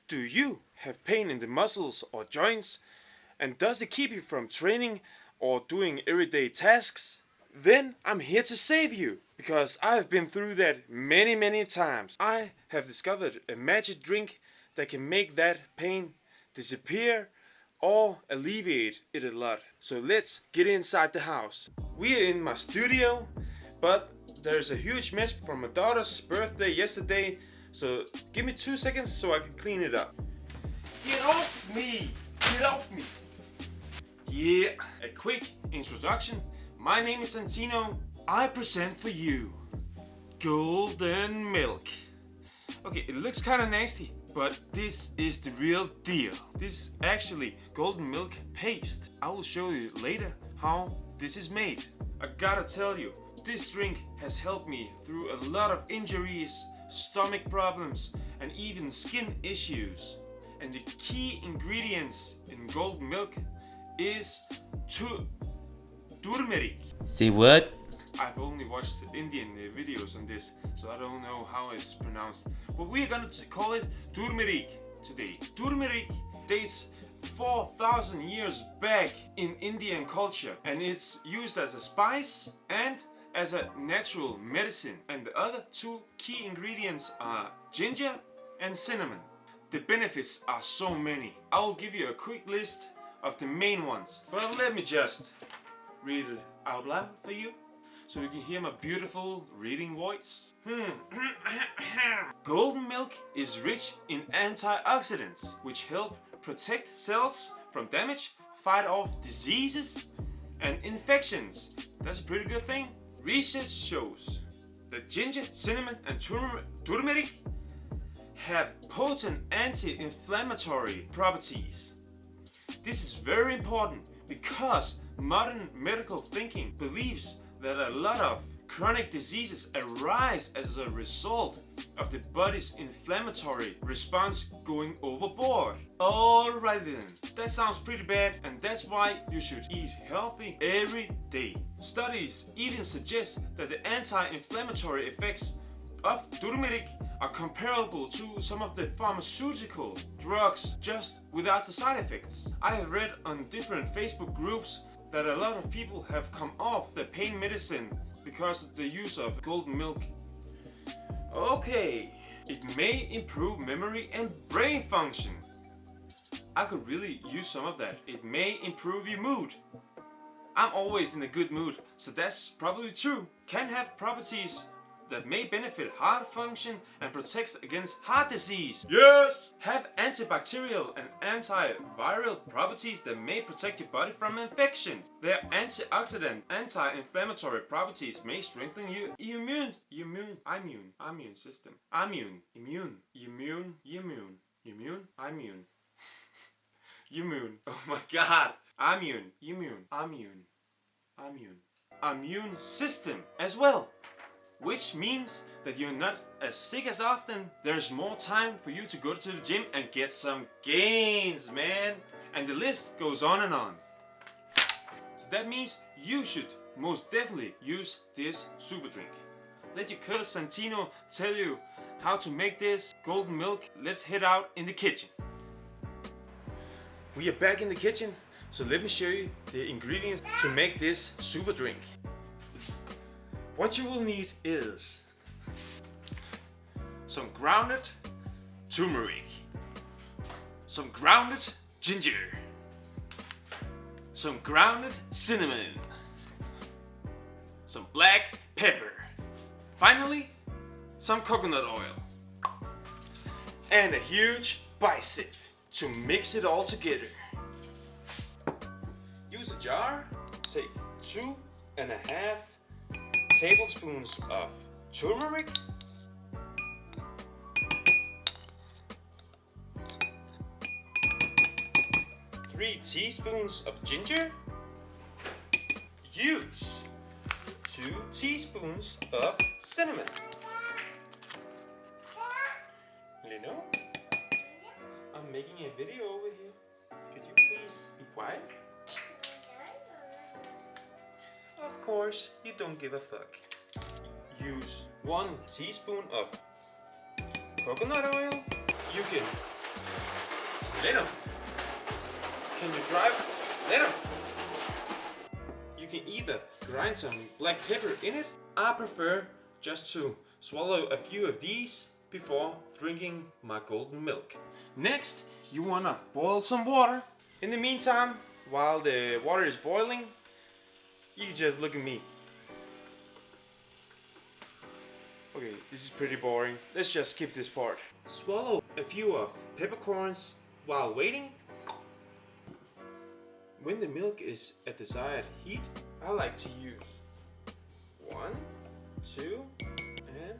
Do you have pain in the muscles or joints? And does it keep you from training or doing everyday tasks? Then I'm here to save you, because I've been through that many times. I have discovered a magic drink that can make that pain disappear or alleviate it a lot. So let's get inside the house. We are in my studio, but there's a huge mess from my daughter's birthday yesterday, so give me 2 seconds so I can clean it up. Get off me! Get off me! Yeah, a quick introduction. My name is Santino. I present for you golden milk. Okay, it looks kind of nasty, but this is the real deal. This is actually golden milk paste. I will show you later how this is made. I gotta tell you, this drink has helped me through a lot of injuries, stomach problems, and even skin issues. And the key ingredients in golden milk is turmeric. Say what? I've only watched Indian videos on this, so I don't know how it's pronounced. But we're gonna call it turmeric today. Turmeric dates 4,000 years back in Indian culture, and it's used as a spice and as a natural medicine. And the other two key ingredients are ginger and cinnamon. The benefits are so many. I will give you a quick list of the main ones, but let me just read it out loud for you so you can hear my beautiful reading voice. Golden milk is rich in antioxidants, which help protect cells from damage, fight off diseases and infections. That's a pretty good thing. Research shows that ginger, cinnamon and turmeric have potent anti-inflammatory properties. This is very important because modern medical thinking believes that a lot of chronic diseases arise as a result of the body's inflammatory response going overboard. Alright then, that sounds pretty bad, and that's why you should eat healthy every day. Studies even suggest that the anti-inflammatory effects of turmeric are comparable to some of the pharmaceutical drugs, just without the side effects. I have read on different Facebook groups that a lot of people have come off the pain medicine because of the use of golden milk. Okay, it may improve memory and brain function. I could really use some of that. It may improve your mood. I'm always in a good mood, so that's probably true. Can have properties that may benefit heart function and protects against heart disease. Yes! Have antibacterial and antiviral properties that may protect your body from infections. Their antioxidant, anti-inflammatory properties may strengthen your immune system. Immune. Oh my god. Immune system as well. Which means that you're not as sick as often. There's more time for you to go to the gym and get some gains, man. And the list goes on and on. So that means you should most definitely use this super drink. Let your cousin Santino tell you how to make this golden milk. Let's head out in the kitchen. We are back in the kitchen, so let me show you the ingredients to make this super drink. What you will need is some grounded turmeric, some grounded ginger, some grounded cinnamon, some black pepper, finally some coconut oil, and a huge bicep to mix it all together. Use a jar, take 2.5 tablespoons of turmeric, 3 teaspoons of ginger, use 2 teaspoons of cinnamon. Leno, I'm making a video over here. Could you please be quiet? Of course, you don't give a fuck. Use 1 teaspoon of coconut oil. You can Let 'em. Can you drive? Let 'em. You can either grind some black pepper in it. I prefer just to swallow a few of these before drinking my golden milk. Next, you wanna boil some water. In the meantime, while the water is boiling, you can just look at me. Okay, this is pretty boring. Let's just skip this part. Swallow a few of peppercorns while waiting. When the milk is at desired heat, I like to use 1, 2, and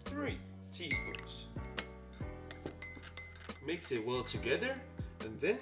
3 teaspoons. Mix it well together, and then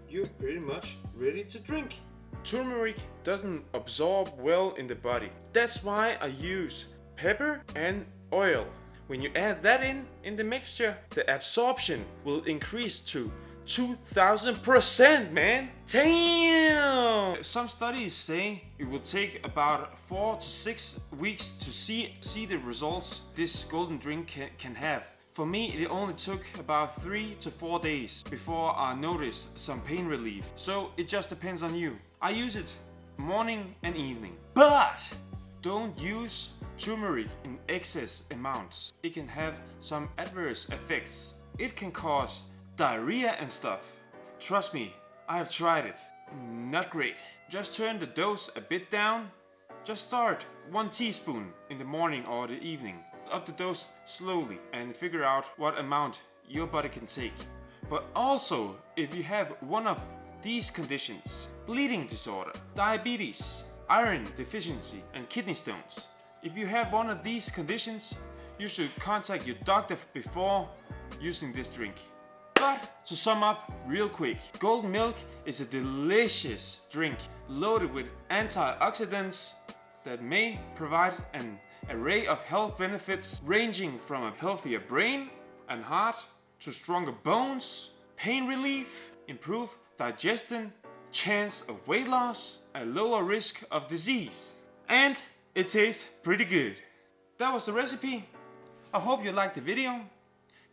you're pretty much ready to drink. Turmeric doesn't absorb well in the body. That's why I use pepper and oil. When you add that in the mixture, the absorption will increase to 2000%, man. Damn! Some studies say it will take about 4 to 6 weeks to see the results this golden drink can have. For me, it only took about 3 to 4 days before I noticed some pain relief. So it just depends on you. I use it morning and evening. But don't use turmeric in excess amounts. It can have some adverse effects. It can cause diarrhea and stuff. Trust me, I have tried it. Not great. Just turn the dose a bit down. Just start 1 teaspoon in the morning or the evening. Up the dose slowly and figure out what amount your body can take. But also, if you have one of these conditions, bleeding disorder, diabetes, iron deficiency, and kidney stones, if you have one of these conditions, you should contact your doctor before using this drink. But to sum up real quick, golden milk is a delicious drink loaded with antioxidants that may provide an array of health benefits ranging from a healthier brain and heart to stronger bones, pain relief, improved digestion, chance of weight loss, a lower risk of disease. And it tastes pretty good. That was the recipe. I hope you liked the video.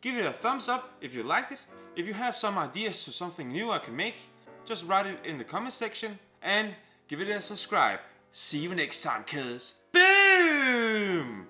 Give it a thumbs up if you liked it. If you have some ideas to something new I can make, just write it in the comment section and give it a subscribe. See you next time, cuz. Boom!